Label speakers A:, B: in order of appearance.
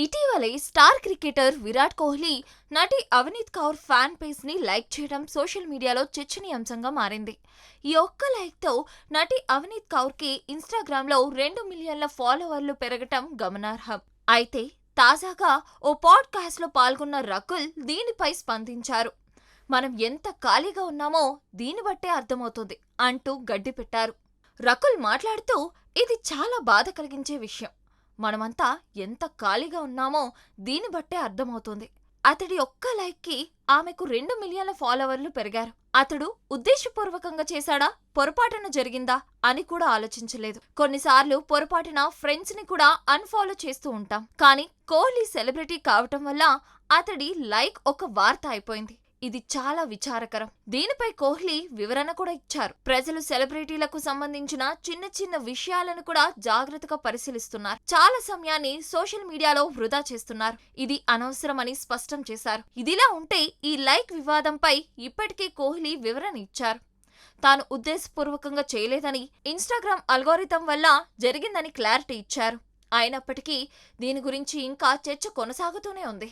A: ఇటీవలే star cricketer Virat Kohli నటి Avneet Kaur fan page ని లైక్ చేయడం సోషల్ మీడియాలో చర్చనీయాంశంగా మారింది. ఈ ఒక్క లైక్ తో నటి అవనీత్ కౌర్ కి ఇన్స్టాగ్రామ్ లో 2 మిలియన్ల ఫాలోవర్లు పెరగటం గమనార్హం. అయితే తాజాగా ఓ పాడ్కాస్ట్ లో పాల్గొన్న రకుల్ దీనిపై స్పందించారు. మనం ఎంత ఖాళీగా ఉన్నామో దీన్ని బట్టే అర్థమవుతుంది అంటూ గడ్డిపెట్టారు. రకుల్ మాట్లాడుతూ, ఇది చాలా బాధ కలిగించే విషయం. మనమంతా ఎంత ఖాళీగా ఉన్నామో దీన్ని బట్టే అర్థమవుతుంది. అతడి ఒక్క లైక్ కి ఆమెకు 2 మిలియన్ల ఫాలోవర్లు పెరిగారు. అతడు ఉద్దేశపూర్వకంగా చేశాడా, పొరపాటున జరిగిందా అని కూడా ఆలోచించలేదు. కొన్నిసార్లు పొరపాటున ఫ్రెండ్స్ ని కూడా అన్ఫాలో చేస్తూ ఉంటాం. కానీ కోహ్లీ సెలబ్రిటీ కావటం వల్ల అతడి లైక్ ఒక వార్త అయిపోయింది. ఇది చాలా విచారకరం. దీనిపై కోహ్లీ వివరణ కూడా ఇచ్చారు. ప్రజలు సెలబ్రిటీలకు సంబంధించిన చిన్న చిన్న విషయాలను కూడా జాగ్రత్తగా పరిశీలిస్తున్నారు. చాలా సమయాన్ని సోషల్ మీడియాలో వృధా చేస్తున్నారు. ఇది అనవసరమని స్పష్టం చేశారు. ఇదిలా ఉంటే ఈ లైక్ వివాదంపై ఇప్పటికే కోహ్లీ వివరణ ఇచ్చారు. తాను ఉద్దేశపూర్వకంగా చేయలేదని, ఇన్స్టాగ్రామ్ అల్గోరిథం వల్ల జరిగిందని క్లారిటీ ఇచ్చారు. అయినప్పటికీ దీని గురించి ఇంకా చర్చ కొనసాగుతూనే ఉంది.